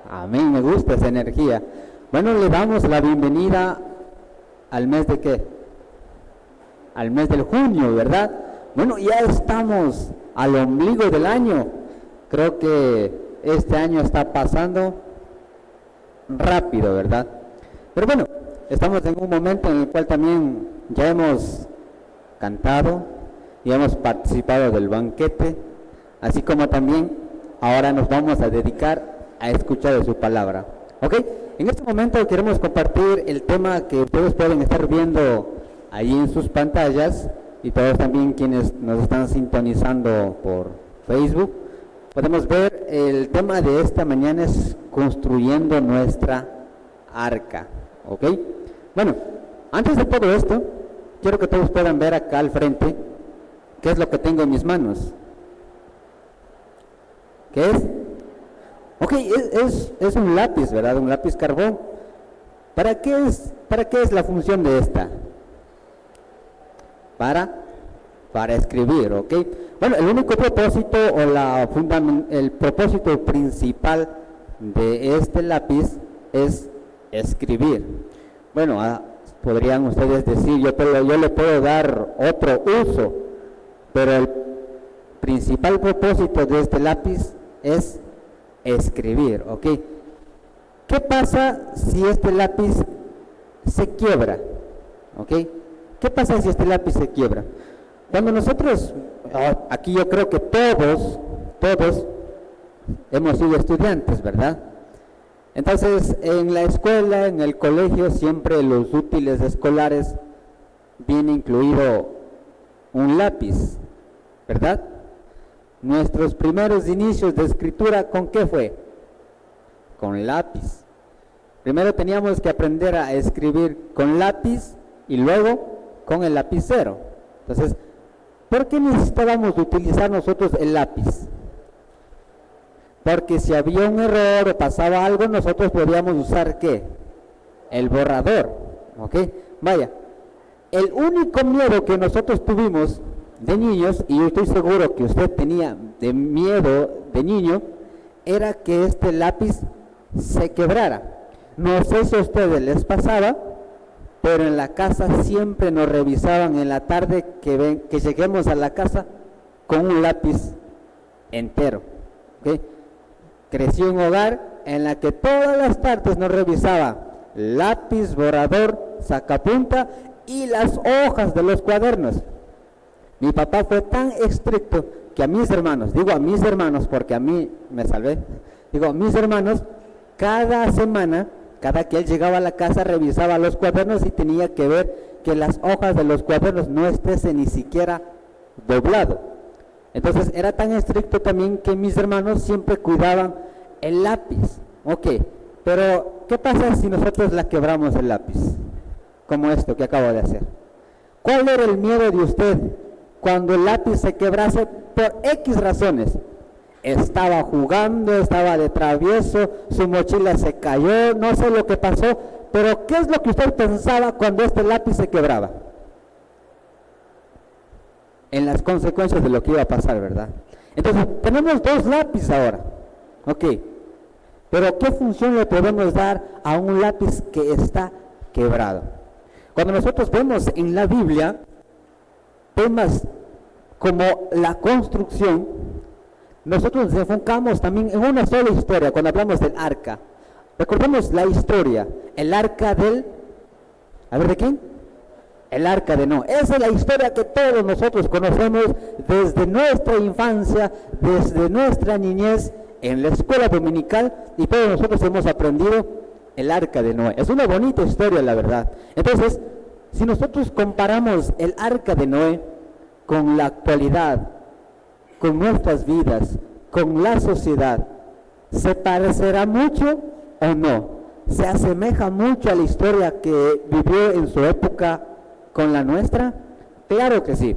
Amén, me gusta esa energía. Bueno, le damos la bienvenida al mes de qué? Al mes del junio, ¿verdad? Bueno, ya estamos al ombligo del año. Creo que este año está pasando rápido, ¿verdad? Pero bueno, estamos en un momento en el cual también ya hemos cantado y hemos participado del banquete, así como también ahora nos vamos a dedicar a escuchar de su palabra. ¿Ok? En este momento queremos compartir el tema que ustedes pueden estar viendo ahí en sus pantallas, y todos también quienes nos están sintonizando por Facebook. Podemos ver el tema de esta mañana es construyendo nuestra arca. ¿Ok? Bueno, antes de todo esto, quiero que todos puedan ver acá al frente qué es lo que tengo en mis manos. ¿Qué es? Ok, es un lápiz, ¿verdad? Un lápiz carbón. ¿Para qué es la función de esta? Para escribir, ¿ok? Bueno, el único propósito o el propósito principal de este lápiz es escribir. Bueno, podrían ustedes decir, yo le puedo dar otro uso, pero el principal propósito de este lápiz es escribir, ¿ok? ¿Qué pasa si este lápiz se quiebra? ¿Ok? ¿Qué pasa si este lápiz se quiebra? Cuando nosotros, aquí yo creo que todos hemos sido estudiantes, ¿verdad? Entonces, en la escuela, en el colegio, siempre los útiles escolares viene incluido un lápiz, ¿verdad? Nuestros primeros inicios de escritura, ¿con qué fue? Con lápiz. Primero teníamos que aprender a escribir con lápiz y luego con el lapicero. Entonces, ¿por qué necesitábamos utilizar nosotros el lápiz? Porque si había un error o pasaba algo, nosotros podíamos usar ¿qué? El borrador, ¿ok? Vaya, el único miedo que nosotros tuvimos de niños, y yo estoy seguro que usted tenía de miedo de niño, era que este lápiz se quebrara. No sé si a ustedes les pasaba, pero en la casa siempre nos revisaban en la tarde que lleguemos a la casa con un lápiz entero. ¿Okay? Crecí un hogar en la que todas las tardes nos revisaba lápiz, borrador, sacapunta y las hojas de los cuadernos. Mi papá fue tan estricto que a mis hermanos, digo a mis hermanos porque a mí me salvé, digo a mis hermanos, cada semana, cada que él llegaba a la casa revisaba los cuadernos y tenía que ver que las hojas de los cuadernos no estuviesen ni siquiera doblado. Entonces era tan estricto también que mis hermanos siempre cuidaban el lápiz. Ok, pero ¿qué pasa si nosotros la quebramos el lápiz? Como esto que acabo de hacer. ¿Cuál era el miedo de usted cuando el lápiz se quebrase por X razones? Estaba jugando, estaba de travieso, su mochila se cayó, no sé lo que pasó, pero ¿qué es lo que usted pensaba cuando este lápiz se quebraba? En las consecuencias de lo que iba a pasar, ¿verdad? Entonces, tenemos dos lápices ahora, ok, pero ¿qué función le podemos dar a un lápiz que está quebrado? Cuando nosotros vemos en la Biblia temas como la construcción, nosotros nos enfocamos también en una sola historia cuando hablamos del arca. Recordemos la historia, el arca ¿de quién? El arca de Noé. Esa es la historia que todos nosotros conocemos desde nuestra infancia, desde nuestra niñez, en la escuela dominical, y todos nosotros hemos aprendido el arca de Noé. Es una bonita historia, la verdad. Entonces, si nosotros comparamos el arca de Noé con la actualidad, con nuestras vidas, con la sociedad, ¿se parecerá mucho o no? ¿Se asemeja mucho a la historia que vivió en su época con la nuestra? Claro que sí.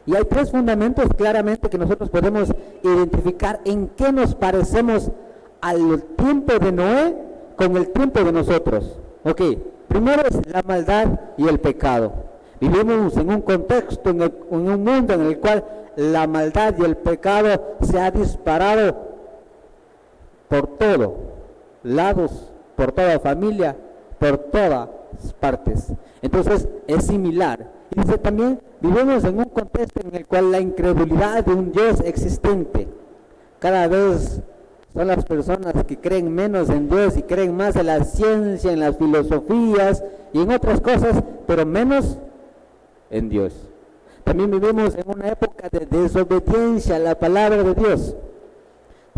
Y hay tres fundamentos claramente que nosotros podemos identificar en qué nos parecemos al tiempo de Noé con el tiempo de nosotros. Ok, primero es la maldad y el pecado. Vivimos en un contexto, en un mundo en el cual la maldad y el pecado se ha disparado por todo. lados, por toda familia, por todas partes. Entonces es similar. Y dice también, vivimos en un contexto en el cual la incredulidad de un Dios existente, cada vez son las personas que creen menos en Dios y creen más en la ciencia, en las filosofías y en otras cosas, pero menos en Dios. También vivimos en una época de desobediencia a la palabra de Dios.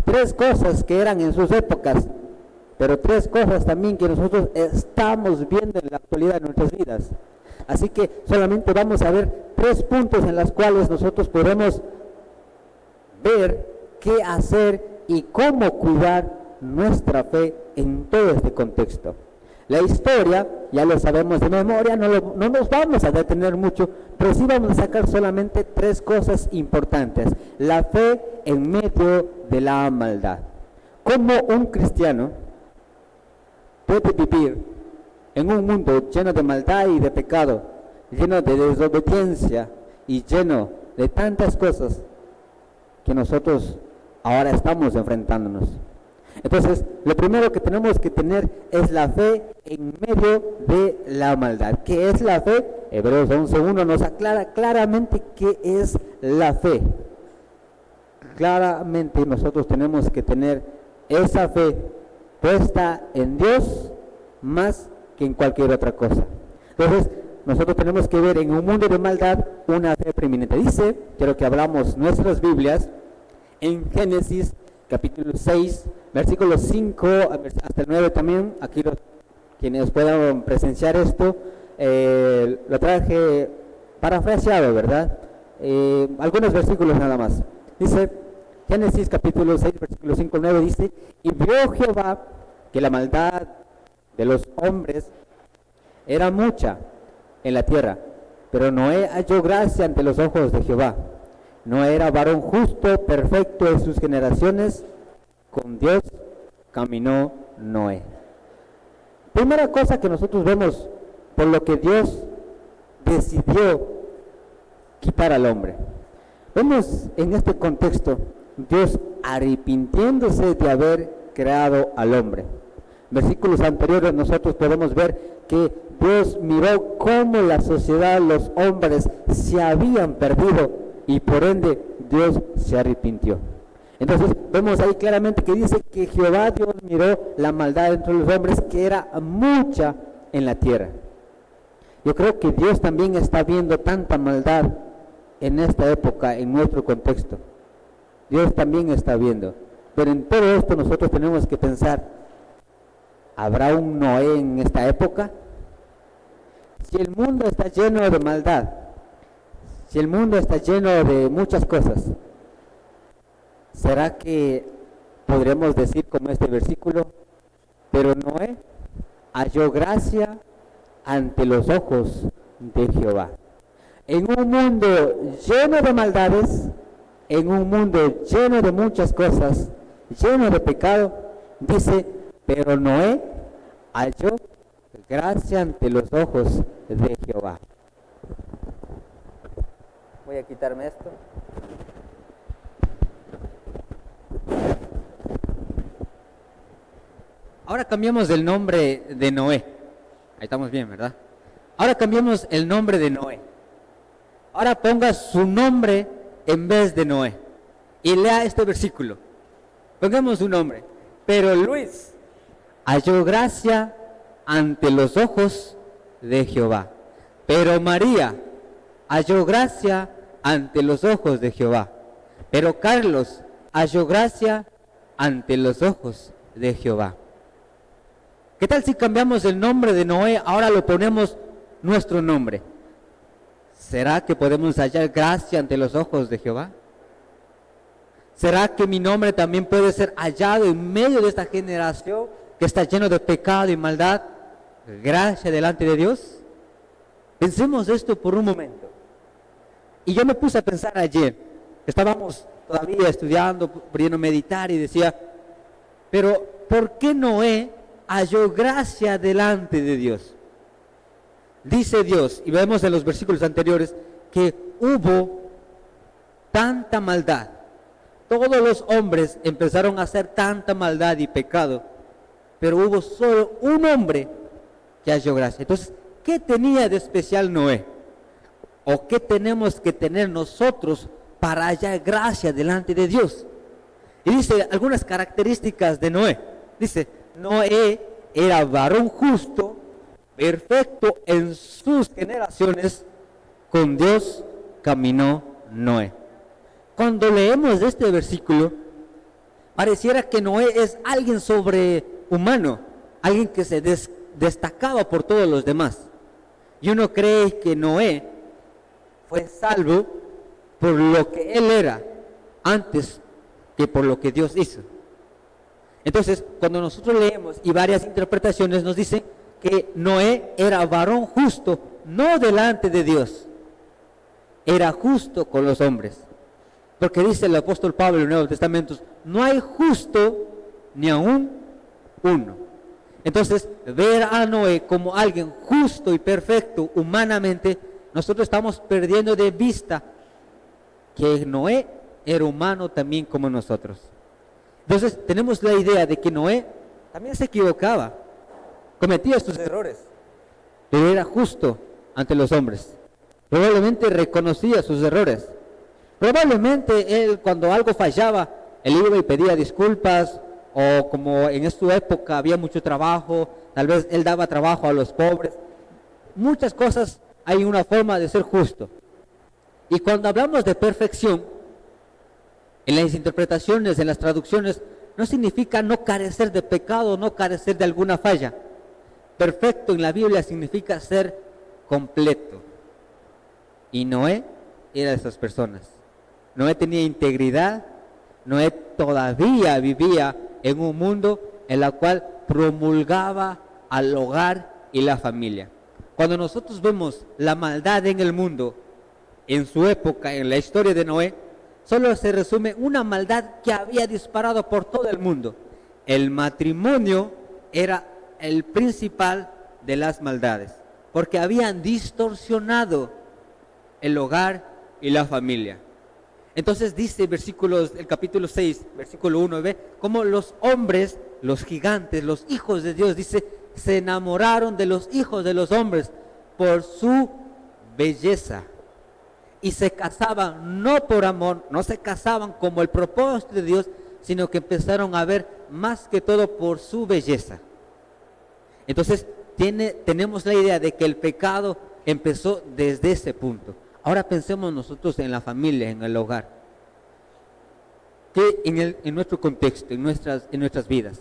3 cosas que eran en sus épocas, pero 3 cosas también que nosotros estamos viendo en la actualidad de nuestras vidas. Así que solamente vamos a ver 3 puntos en los cuales nosotros podemos ver qué hacer y cómo cuidar nuestra fe en todo este contexto. La historia, ya lo sabemos de memoria, no nos vamos a detener mucho, pero sí vamos a sacar solamente 3 cosas importantes. La fe en medio de la maldad. ¿Cómo un cristiano puede vivir en un mundo lleno de maldad y de pecado, lleno de desobediencia y lleno de tantas cosas que nosotros ahora estamos enfrentándonos? Entonces, lo primero que tenemos que tener es la fe en medio de la maldad. ¿Qué es la fe? Hebreos 11:1 nos aclara claramente qué es la fe. Claramente nosotros tenemos que tener esa fe puesta en Dios más que en cualquier otra cosa. Entonces, nosotros tenemos que ver en un mundo de maldad una fe preeminente. Dice, quiero que abramos nuestras Biblias en Génesis capítulo 6, versículos 5 hasta el 9 también. Aquí quienes puedan presenciar esto, lo traje parafraseado, ¿verdad? Algunos versículos nada más. Dice, Génesis capítulo 6, versículo 5 al 9, dice, y vio Jehová que la maldad de los hombres era mucha en la tierra, pero Noé halló gracia ante los ojos de Jehová. No era varón justo, perfecto en sus generaciones, con Dios caminó Noé. Primera cosa que nosotros vemos por lo que Dios decidió quitar al hombre. Vemos en este contexto Dios arrepintiéndose de haber creado al hombre. Versículos anteriores nosotros podemos ver que Dios miró cómo la sociedad, los hombres se habían perdido y por ende Dios se arrepintió. Entonces vemos ahí claramente que dice que Jehová Dios miró la maldad entre los hombres, que era mucha en la tierra. Yo creo que Dios también está viendo tanta maldad en esta época, en nuestro contexto. Dios también está viendo. Pero en todo esto nosotros tenemos que pensar, ¿habrá un Noé en esta época? Si el mundo está lleno de maldad, si el mundo está lleno de muchas cosas, ¿será que podremos decir como este versículo? Pero Noé halló gracia ante los ojos de Jehová. En un mundo lleno de maldades, en un mundo lleno de muchas cosas, lleno de pecado, dice, pero Noé halló gracia ante los ojos de Jehová. Voy a quitarme esto. Ahora cambiamos el nombre de Noé. Ahí estamos bien, ¿verdad? Ahora cambiamos el nombre de Noé. Ahora ponga su nombre en vez de Noé. Y lea este versículo. Pongamos su nombre. Pero Luis halló gracia ante los ojos de Jehová. Pero María halló gracia ante los ojos de Jehová. Pero Carlos halló gracia ante los ojos de Jehová. ¿Qué tal si cambiamos el nombre de Noé? Ahora lo ponemos nuestro nombre. ¿Será que podemos hallar gracia ante los ojos de Jehová? ¿Será que mi nombre también puede ser hallado en medio de esta generación que está lleno de pecado y maldad? Gracia delante de Dios. Pensemos esto por un momento. Y yo me puse a pensar ayer, estábamos todavía estudiando, pudiendo meditar y decía, pero ¿por qué Noé halló gracia delante de Dios? Dice Dios, y vemos en los versículos anteriores, que hubo tanta maldad. Todos los hombres empezaron a hacer tanta maldad y pecado pero hubo solo un hombre que halló gracia. Entonces, ¿qué tenía de especial Noé? ¿O qué tenemos que tener nosotros para hallar gracia delante de Dios? Y dice algunas características de Noé. Dice, Noé era varón justo, perfecto en sus generaciones, con Dios caminó Noé. Cuando leemos este versículo, pareciera que Noé es alguien sobrehumano, alguien que se destacaba por todos los demás. Y uno cree que Noé fue salvo por lo que él era antes que por lo que Dios hizo. Entonces, cuando nosotros leemos y varias interpretaciones nos dicen que Noé era varón justo, no delante de Dios, era justo con los hombres. Porque dice el apóstol Pablo en el Nuevo Testamento, no hay justo ni aún uno. Entonces, ver a Noé como alguien justo y perfecto humanamente, nosotros estamos perdiendo de vista que Noé era humano también como nosotros. Entonces, tenemos la idea de que Noé también se equivocaba, cometía sus errores, pero era justo ante los hombres. Probablemente reconocía sus errores. Probablemente él, cuando algo fallaba, él iba y pedía disculpas, o como en su época había mucho trabajo, tal vez él daba trabajo a los pobres. Muchas cosas hay una forma de ser justo. Y cuando hablamos de perfección, en las interpretaciones, en las traducciones, no significa no carecer de pecado, no carecer de alguna falla. Perfecto en la Biblia significa ser completo. Y Noé era de esas personas. Noé tenía integridad. Noé todavía vivía en un mundo en el cual promulgaba al hogar y la familia. Cuando nosotros vemos la maldad en el mundo, en su época, en la historia de Noé, solo se resume una maldad que había disparado por todo el mundo. El matrimonio era el principal de las maldades, porque habían distorsionado el hogar y la familia. Entonces dice el capítulo 6, versículo 1, ve cómo los hombres, los gigantes, los hijos de Dios, dice, se enamoraron de los hijos de los hombres por su belleza. Y se casaban no por amor, no se casaban como el propósito de Dios, sino que empezaron a ver más que todo por su belleza. Entonces tenemos la idea de que el pecado empezó desde ese punto. Ahora pensemos nosotros en la familia, en el hogar. ¿Qué en nuestro contexto, en nuestras vidas?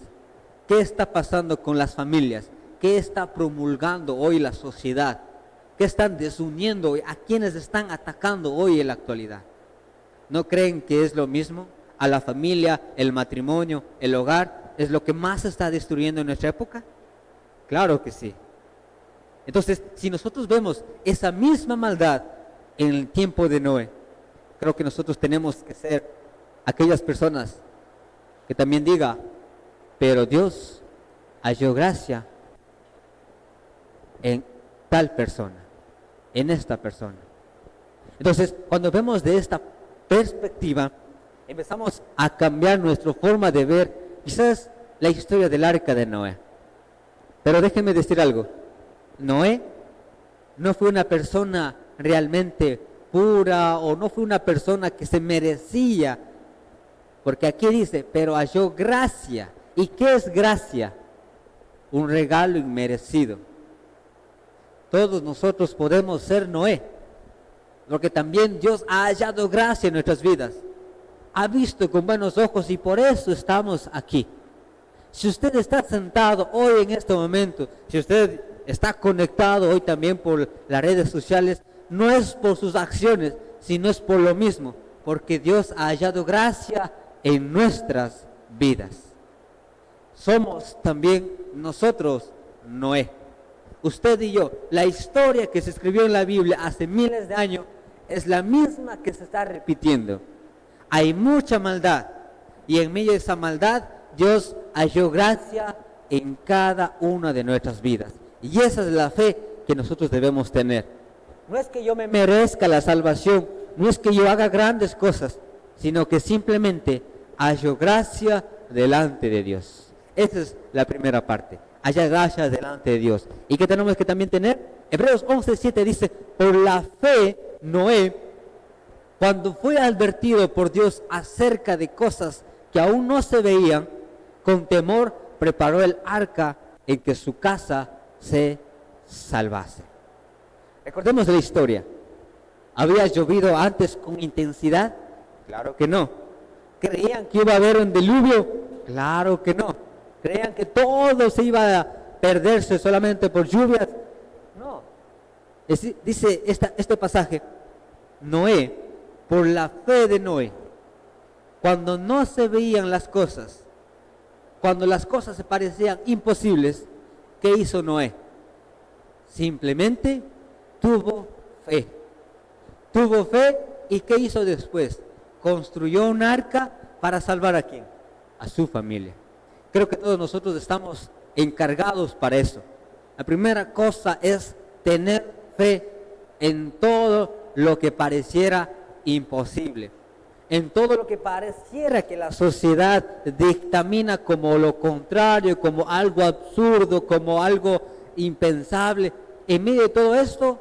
¿Qué está pasando con las familias? ¿Qué está promulgando hoy la sociedad? ¿Qué están desuniendo hoy? ¿A quiénes están atacando hoy en la actualidad? ¿No creen que es lo mismo? ¿A la familia, el matrimonio, el hogar, es lo que más se está destruyendo en nuestra época? Claro que sí. Entonces, si nosotros vemos esa misma maldad en el tiempo de Noé, creo que nosotros tenemos que ser aquellas personas que también diga, pero Dios halló gracia en tal persona, en esta persona. Entonces, cuando vemos de esta perspectiva, empezamos a cambiar nuestra forma de ver quizás la historia del arca de Noé. Pero déjenme decir algo, Noé no fue una persona realmente pura, o no fue una persona que se merecía, porque aquí dice, pero halló gracia. ¿Y qué es gracia? Un regalo inmerecido. Todos nosotros podemos ser Noé, porque también Dios ha hallado gracia en nuestras vidas, ha visto con buenos ojos y por eso estamos aquí. Si usted está sentado hoy en este momento, si usted está conectado hoy también por las redes sociales, no es por sus acciones, sino es por lo mismo, porque Dios ha hallado gracia en nuestras vidas. Somos también nosotros Noé. Usted y yo, la historia que se escribió en la Biblia hace miles de años es la misma que se está repitiendo. Hay mucha maldad y en medio de esa maldad Dios halló gracia en cada una de nuestras vidas. Y esa es la fe que nosotros debemos tener. No es que yo me merezca la salvación, no es que yo haga grandes cosas, sino que simplemente hallo gracia delante de Dios. Esa es la primera parte. Haya gracia delante de Dios. ¿Y qué tenemos que también tener? Hebreos 11:7 dice, por la fe Noé, cuando fue advertido por Dios acerca de cosas que aún no se veían, con temor preparó el arca en que su casa se salvase. Recordemos la historia. ¿Había llovido antes con intensidad? Claro que no. ¿Creían que iba a haber un diluvio? Claro que no. ¿Creían que todo se iba a perderse solamente por lluvias? No. Dice este pasaje, Noé, por la fe de Noé, cuando no se veían las cosas, cuando las cosas se parecían imposibles, ¿qué hizo Noé? Simplemente tuvo fe. Tuvo fe, y ¿qué hizo después? Construyó un arca para salvar ¿a quién? A su familia. Creo que todos nosotros estamos encargados para eso. La primera cosa es tener fe en todo lo que pareciera imposible, en todo lo que pareciera que la sociedad dictamina como lo contrario, como algo absurdo, como algo impensable. En medio de todo esto,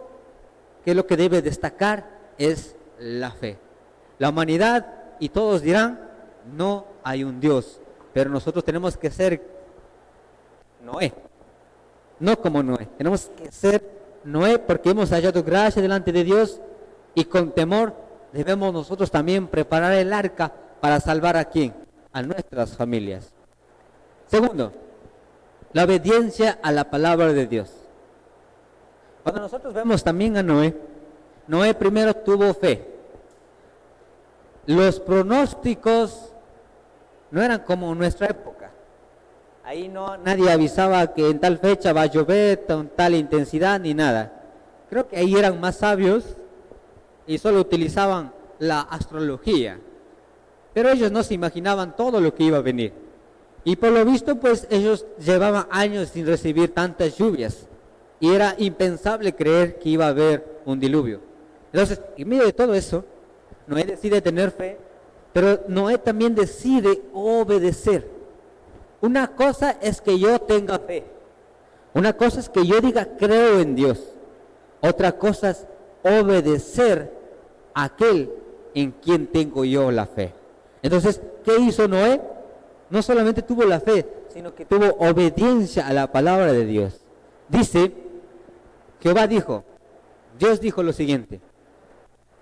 ¿qué es lo que debe destacar? Es la fe. La humanidad, y todos dirán, no hay un Dios, pero nosotros tenemos que ser Noé, no como Noé, tenemos que ser Noé porque hemos hallado gracia delante de Dios, y con temor debemos nosotros también preparar el arca para salvar ¿a quién? A nuestras familias. Segundo, la obediencia a la palabra de Dios. Cuando nosotros vemos también a Noé, Noé primero tuvo fe. Los pronósticos no eran como en nuestra época. Ahí nadie avisaba que en tal fecha va a llover con tal intensidad ni nada. Creo que ahí eran más sabios y solo utilizaban la astrología. Pero ellos no se imaginaban todo lo que iba a venir. Y por lo visto, pues ellos llevaban años sin recibir tantas lluvias. Y era impensable creer que iba a haber un diluvio. Entonces, en medio de todo eso, Noé decide tener fe, pero Noé también decide obedecer. Una cosa es que yo tenga fe. Una cosa es que yo diga creo en Dios. Otra cosa es obedecer a aquel en quien tengo yo la fe. Entonces, ¿qué hizo Noé? No solamente tuvo la fe, sino que tuvo obediencia a la palabra de Dios. Dice, Jehová dijo, Dios dijo lo siguiente: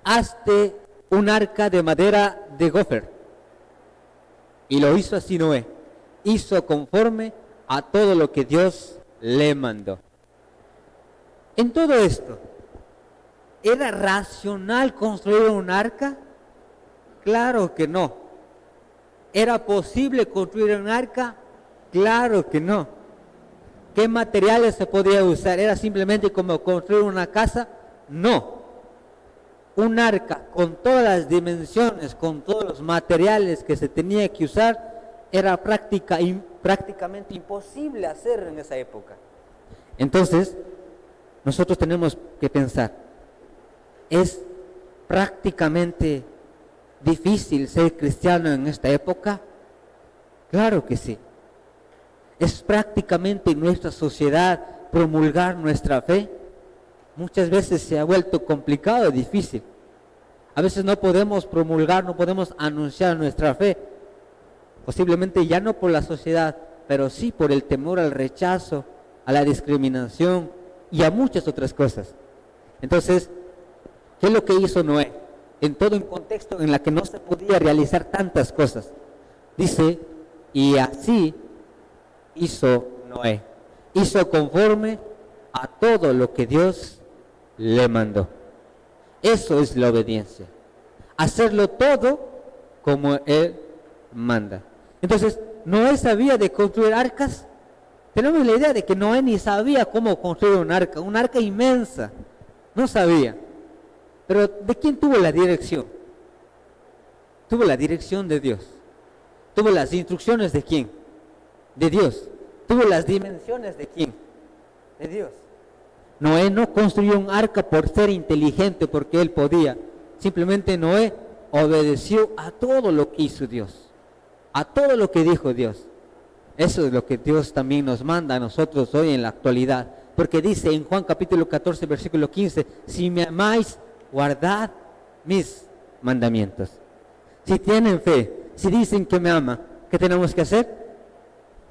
hazte un arca de madera de gofer. Y lo hizo así Noé. Hizo conforme a todo lo que Dios le mandó. En todo esto, ¿era racional construir un arca? Claro que no. ¿Era posible construir un arca? Claro que no. ¿Qué materiales se podía usar? ¿Era simplemente como construir una casa? No. Un arca con todas las dimensiones, con todos los materiales que se tenía que usar, era prácticamente imposible hacer en esa época. Entonces, nosotros tenemos que pensar, ¿es prácticamente difícil ser cristiano en esta época? Claro que sí. ¿Es prácticamente en nuestra sociedad promulgar nuestra fe? Muchas veces se ha vuelto complicado, difícil. A veces no podemos promulgar, no podemos anunciar nuestra fe. Posiblemente ya no por la sociedad, pero sí por el temor al rechazo, a la discriminación y a muchas otras cosas. Entonces, ¿qué es lo que hizo Noé? En todo un contexto en el que no se podía realizar tantas cosas. Dice, y así hizo Noé. Hizo conforme a todo lo que Dios le mandó. Eso es la obediencia. Hacerlo todo como Él manda. Entonces, Noé sabía de construir arcas. Tenemos la idea de que Noé ni sabía cómo construir un arca inmensa. No sabía. Pero ¿de quién tuvo la dirección? Tuvo la dirección de Dios. Tuvo las instrucciones de quién? De Dios. Tuvo las dimensiones de quién? De Dios. Noé no construyó un arca por ser inteligente, porque él podía. Simplemente Noé obedeció a todo lo que hizo Dios, a todo lo que dijo Dios. Eso es lo que Dios también nos manda a nosotros hoy en la actualidad. Porque dice en Juan capítulo 14, versículo 15, si me amáis, guardad mis mandamientos. Si tienen fe, si dicen que me aman, ¿qué tenemos que hacer?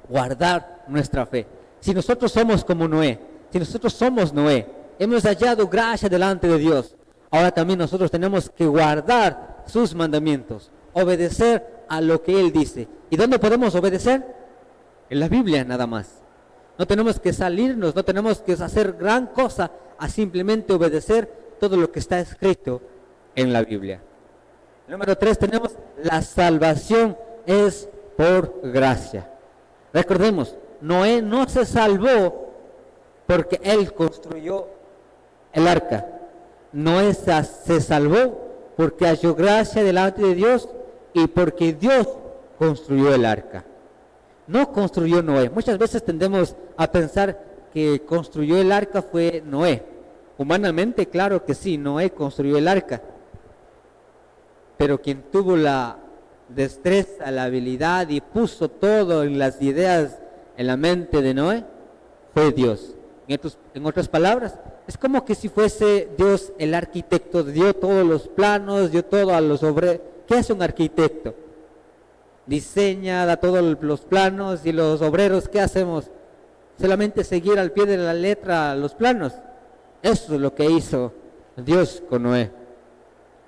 Guardar nuestra fe. Si nosotros somos como Noé, si nosotros somos Noé, hemos hallado gracia delante de Dios, ahora también nosotros tenemos que guardar sus mandamientos, obedecer a lo que Él dice. ¿Y dónde podemos obedecer? En la Biblia nada más. No tenemos que salirnos, no tenemos que hacer gran cosa a simplemente obedecer todo lo que está escrito en la Biblia. Número 3, tenemos la salvación es por gracia. Recordemos, Noé no se salvó porque él construyó el arca. Noé se salvó porque halló gracia delante de Dios y porque Dios construyó el arca. No construyó Noé. Muchas veces tendemos a pensar que construyó el arca fue Noé. Humanamente, claro que sí, Noé construyó el arca. Pero quien tuvo la destreza, la habilidad y puso todo en las ideas en la mente de Noé fue Dios. En otras palabras, es como que si fuese Dios el arquitecto, dio todos los planos, dio todo a los obreros. ¿Qué hace un arquitecto? Diseña, da todos los planos, y los obreros, ¿qué hacemos? Solamente seguir al pie de la letra los planos. Eso es lo que hizo Dios con Noé.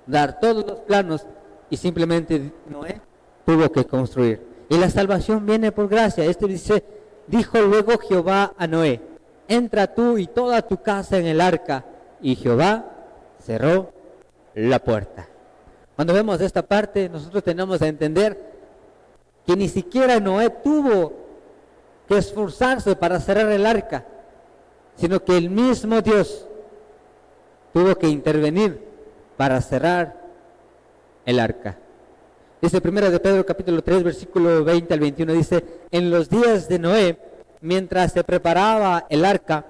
Dar todos los planos y simplemente Noé tuvo que construir. Y la salvación viene por gracia. Dice, dijo luego Jehová a Noé, entra tú y toda tu casa en el arca. Y Jehová cerró la puerta. Cuando vemos esta parte, nosotros tenemos que entender que ni siquiera Noé tuvo que esforzarse para cerrar el arca, sino que el mismo Dios tuvo que intervenir para cerrar el arca. Dice 1 de Pedro capítulo 3 versículo 20 al 21, dice, en los días de Noé, mientras se preparaba el arca,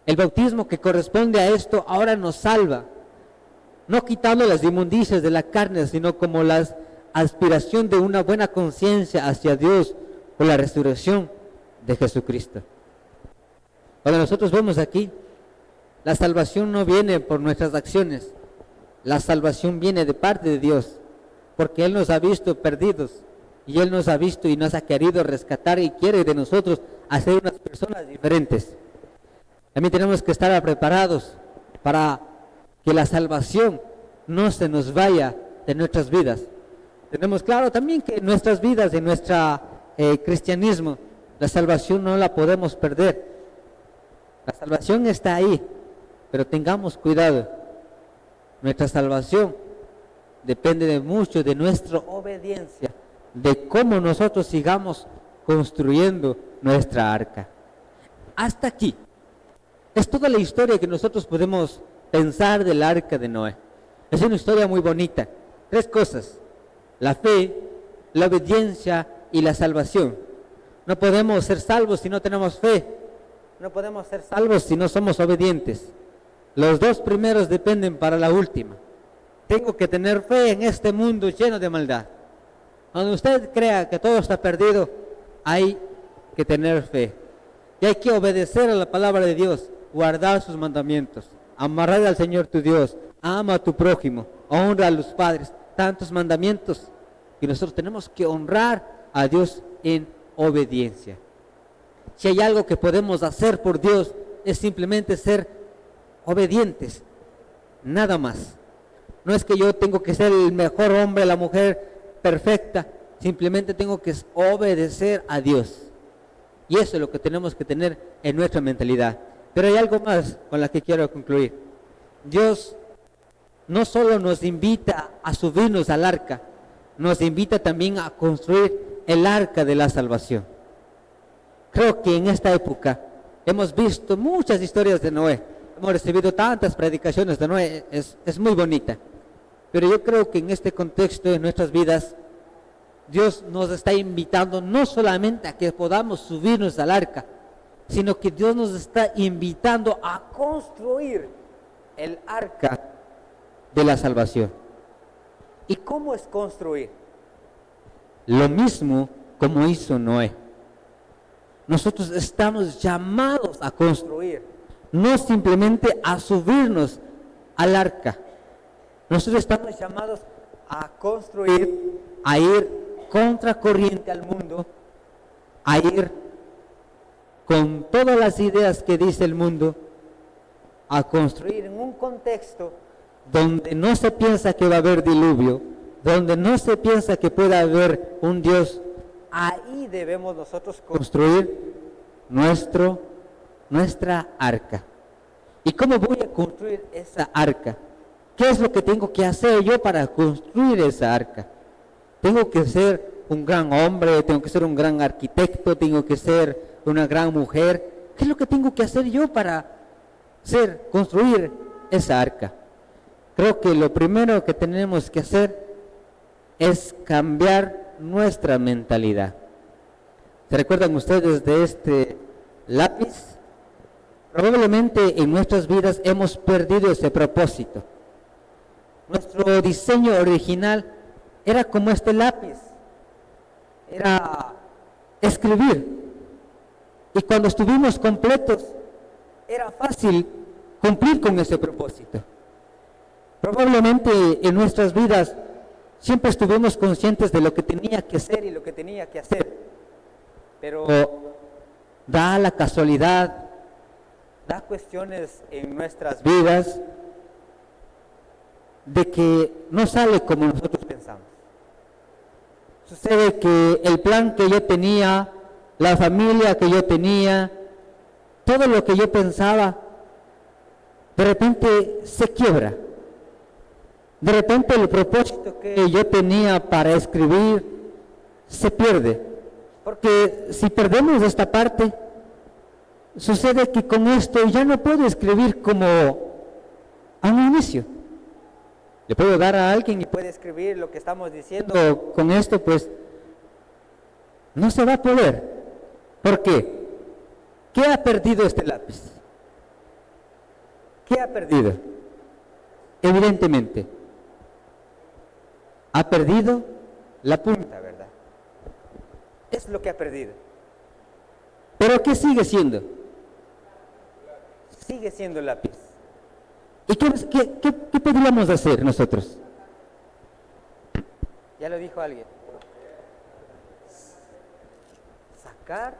el bautismo que corresponde a esto ahora nos salva, no quitando las inmundicias de la carne, sino como la aspiración de una buena conciencia hacia Dios por la resurrección de Jesucristo. Cuando nosotros vemos aquí, la salvación no viene por nuestras acciones, la salvación viene de parte de Dios, porque Él nos ha visto perdidos y Él nos ha visto y nos ha querido rescatar y quiere de nosotros hacer unas personas diferentes. También tenemos que estar preparados para que la salvación no se nos vaya de nuestras vidas. Tenemos claro también que en nuestras vidas, en nuestro cristianismo, la salvación no la podemos perder. La salvación está ahí, pero tengamos cuidado. Nuestra salvación depende de mucho de nuestra obediencia, de cómo nosotros sigamos construyendo nuestra arca. Hasta aquí es toda la historia que nosotros podemos pensar del arca de Noé. Es una historia muy bonita. 3 cosas: la fe, la obediencia y la salvación. No podemos ser salvos si no tenemos fe. No podemos ser salvos si no somos obedientes. Los 2 primeros dependen para la última. Tengo que tener fe en este mundo lleno de maldad. Cuando usted crea que todo está perdido, hay que tener fe. Y hay que obedecer a la palabra de Dios, guardar sus mandamientos, amarrar al Señor tu Dios, ama a tu prójimo, honra a los padres, tantos mandamientos. Y nosotros tenemos que honrar a Dios en obediencia. Si hay algo que podemos hacer por Dios, es simplemente ser obedientes, nada más. No es que yo tengo que ser el mejor hombre, la mujer perfecta, simplemente tengo que obedecer a Dios. Y eso es lo que tenemos que tener en nuestra mentalidad. Pero hay algo más con la que quiero concluir. Dios no solo nos invita a subirnos al arca, nos invita también a construir el arca de la salvación. Creo que en esta época hemos visto muchas historias de Noé, hemos recibido tantas predicaciones de Noé, es muy bonita. Pero yo creo que en este contexto de nuestras vidas, Dios nos está invitando no solamente a que podamos subirnos al arca, sino que Dios nos está invitando a construir el arca de la salvación. ¿Y cómo es construir? Lo mismo como hizo Noé. nosotros estamos llamados a construir, no simplemente a subirnos al arca. Nosotros estamos llamados a construir, a ir contracorriente al mundo, a ir con todas las ideas que dice el mundo, a construir en un contexto donde no se piensa que va a haber diluvio, donde no se piensa que pueda haber un Dios. Ahí debemos nosotros construir nuestra arca. ¿Y cómo voy a construir esa arca? ¿Qué es lo que tengo que hacer yo para construir esa arca? Tengo que ser un gran hombre, tengo que ser un gran arquitecto, tengo que ser una gran mujer. ¿Qué es lo que tengo que hacer yo para construir esa arca? Creo que lo primero que tenemos que hacer es cambiar nuestra mentalidad. ¿Se recuerdan ustedes de este lápiz? Probablemente en nuestras vidas hemos perdido ese propósito. Nuestro diseño original era como este lápiz, era escribir. Y cuando estuvimos completos, era fácil cumplir con ese propósito. Probablemente en nuestras vidas siempre estuvimos conscientes de lo que tenía que ser y lo que tenía que hacer. Pero da la casualidad, da cuestiones en nuestras vidas de que no sale como nosotros pensamos. Sucede que el plan que yo tenía, la familia que yo tenía, todo lo que yo pensaba, de repente se quiebra. De repente el propósito que yo tenía para escribir se pierde. Porque si perdemos esta parte, sucede que con esto ya no puedo escribir como a un inicio. Le puedo dar a alguien y puede escribir lo que estamos diciendo. Con esto pues no se va a poder. ¿Por qué? ¿Qué ha perdido este lápiz? ¿Qué ha perdido? Evidentemente ha perdido la punta, ¿verdad? Es lo que ha perdido. ¿Pero qué sigue siendo? Sigue siendo lápiz. ¿Y qué podríamos hacer nosotros? Ya lo dijo alguien. Sacar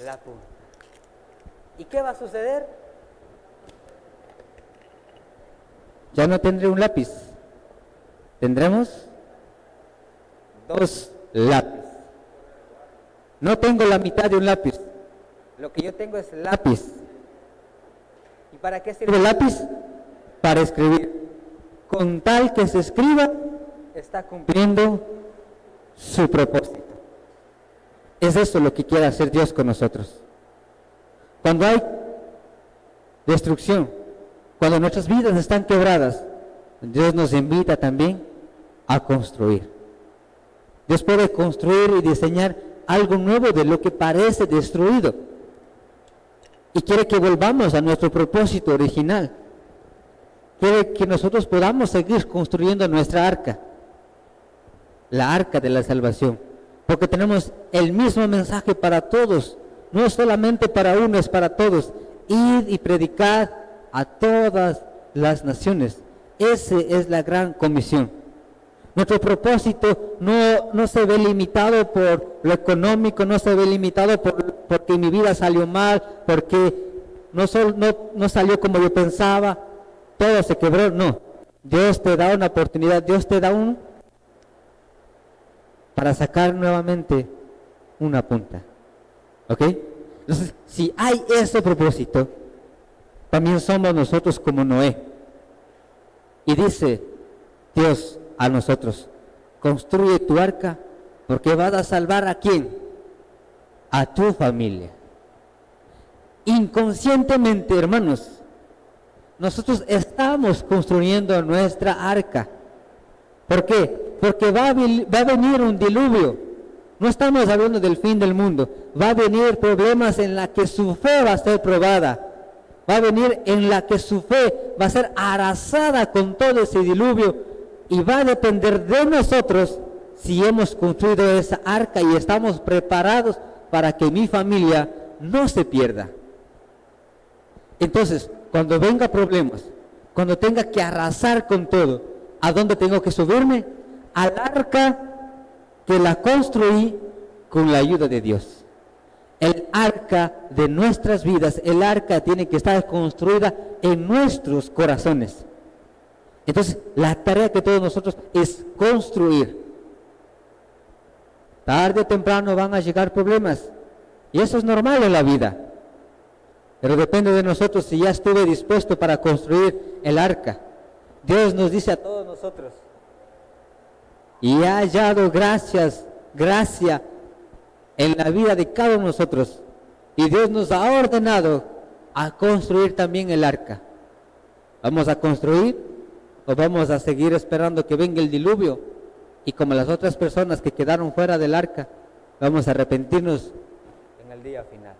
la punta. ¿Y qué va a suceder? Ya no tendré un lápiz. Tendremos dos lápices. No tengo la mitad de un lápiz. Lo que yo tengo es lápiz. ¿Y para qué sirve el lápiz? Para escribir. Con tal que se escriba, está cumpliendo su propósito. Es eso lo que quiere hacer Dios con nosotros. Cuando hay destrucción, cuando nuestras vidas están quebradas, Dios nos invita también a construir. Dios puede construir y diseñar algo nuevo de lo que parece destruido. Y quiere que volvamos a nuestro propósito original. Quiere que nosotros podamos seguir construyendo nuestra arca, la arca de la salvación, porque tenemos el mismo mensaje para todos, no es solamente para uno, es para todos. Id y predicad a todas las naciones. Esa es la gran comisión. Nuestro propósito no se ve limitado por lo económico, no se ve limitado porque mi vida salió mal, porque no salió como yo pensaba, todo se quebró. No, Dios te da una oportunidad, Dios te da para sacar nuevamente una punta. ¿Ok? Entonces, si hay ese propósito, también somos nosotros como Noé. Y dice Dios a nosotros: construye tu arca, porque vas a salvar ¿a quién? A tu familia. Inconscientemente, hermanos, nosotros estamos construyendo nuestra arca. ¿Por qué? Porque va a venir un diluvio. No estamos hablando del fin del mundo. Va a venir problemas en la que su fe va a ser probada. Va a venir en la que su fe va a ser arrasada con todo ese diluvio. Y va a depender de nosotros si hemos construido esa arca y estamos preparados para que mi familia no se pierda. Entonces, cuando venga problemas, cuando tenga que arrasar con todo, ¿a dónde tengo que subirme? Al arca que la construí con la ayuda de Dios. El arca de nuestras vidas, el arca tiene que estar construida en nuestros corazones. Entonces, la tarea que todos nosotros es construir. Tarde o temprano van a llegar problemas, y eso es normal en la vida. Pero depende de nosotros si ya estuve dispuesto para construir el arca. Dios nos dice a todos nosotros, y ha hallado gracia en la vida de cada uno de nosotros. Y Dios nos ha ordenado a construir también el arca. ¿Vamos a construir o vamos a seguir esperando que venga el diluvio? Y como las otras personas que quedaron fuera del arca, vamos a arrepentirnos en el día final.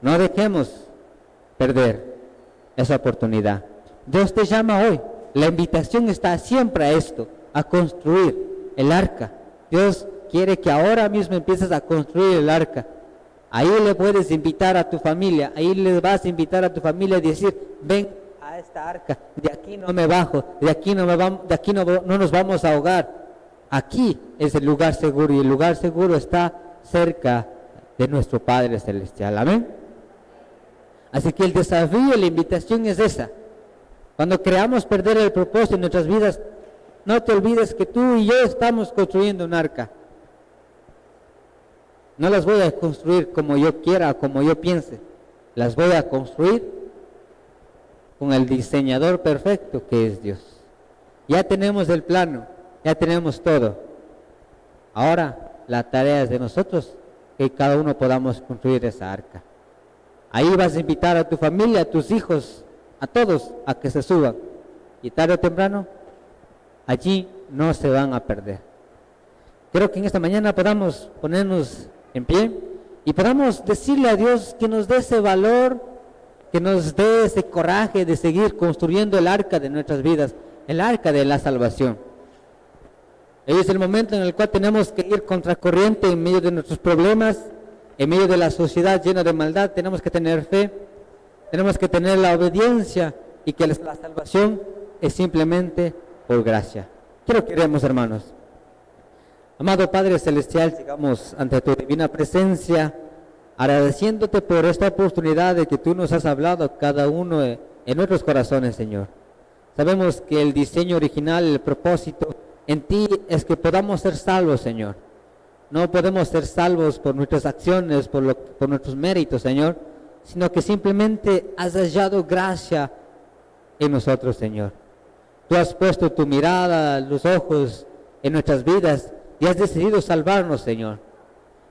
No dejemos perder esa oportunidad. Dios te llama hoy. La invitación está siempre a esto, a construir el arca. Dios quiere que ahora mismo empieces a construir el arca. Ahí le puedes invitar a tu familia, ahí le vas a invitar a tu familia y decir, ven a esta arca, de aquí no me bajo, de aquí no nos vamos a ahogar. Aquí es el lugar seguro, y el lugar seguro está cerca de nuestro Padre Celestial. Amén. Así que el desafío, la invitación es esa. Cuando creamos perder el propósito en nuestras vidas, no te olvides que tú y yo estamos construyendo un arca. No las voy a construir como yo quiera, como yo piense. Las voy a construir con el diseñador perfecto que es Dios. Ya tenemos el plano, ya tenemos todo. Ahora la tarea es de nosotros, que cada uno podamos construir esa arca. Ahí vas a invitar a tu familia, a tus hijos, a todos a que se suban. Y tarde o temprano, allí no se van a perder. Creo que en esta mañana podamos ponernos en pie y podamos decirle a Dios que nos dé ese valor, que nos dé ese coraje de seguir construyendo el arca de nuestras vidas, el arca de la salvación. Hoy es el momento en el cual tenemos que ir contracorriente en medio de nuestros problemas, en medio de la sociedad llena de maldad. Tenemos que tener fe, tenemos que tener la obediencia, y que la salvación es simplemente por gracia. Quiero que oremos, hermanos. Amado Padre Celestial, llegamos ante tu divina presencia, agradeciéndote por esta oportunidad de que tú nos has hablado a cada uno en nuestros corazones, Señor. Sabemos que el diseño original, el propósito en ti es que podamos ser salvos, Señor. No podemos ser salvos por nuestras acciones, por nuestros méritos, Señor, sino que simplemente has hallado gracia en nosotros, Señor. Tú has puesto tu mirada, los ojos en nuestras vidas y has decidido salvarnos, Señor.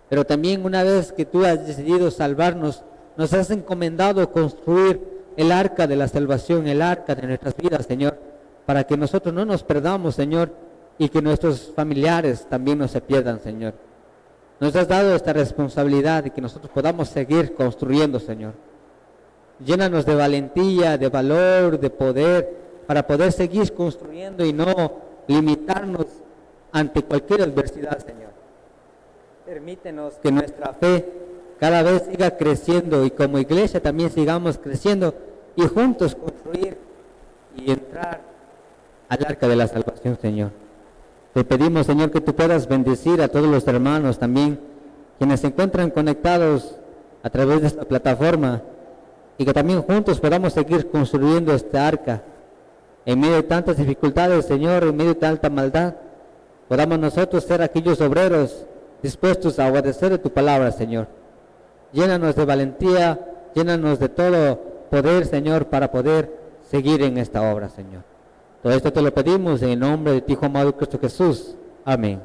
Pero también una vez que tú has decidido salvarnos, nos has encomendado construir el arca de la salvación, el arca de nuestras vidas, Señor, para que nosotros no nos perdamos, Señor, y que nuestros familiares también no se pierdan, Señor. Nos has dado esta responsabilidad de que nosotros podamos seguir construyendo, Señor. Llénanos de valentía, de valor, de poder, para poder seguir construyendo y no limitarnos ante cualquier adversidad, Señor. Permítenos que nuestra fe cada vez siga creciendo, y como iglesia también sigamos creciendo, y juntos construir y entrar al arca de la salvación, Señor. Te pedimos, Señor, que tú puedas bendecir a todos los hermanos también, quienes se encuentran conectados a través de esta plataforma, y que también juntos podamos seguir construyendo esta arca. En medio de tantas dificultades, Señor, en medio de tanta maldad, podamos nosotros ser aquellos obreros dispuestos a obedecer de tu palabra, Señor. Llénanos de valentía, llénanos de todo poder, Señor, para poder seguir en esta obra, Señor. Todo esto te lo pedimos en el nombre de ti, Hijo amado Cristo Jesús. Amén.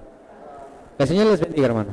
Que el Señor les bendiga, hermano.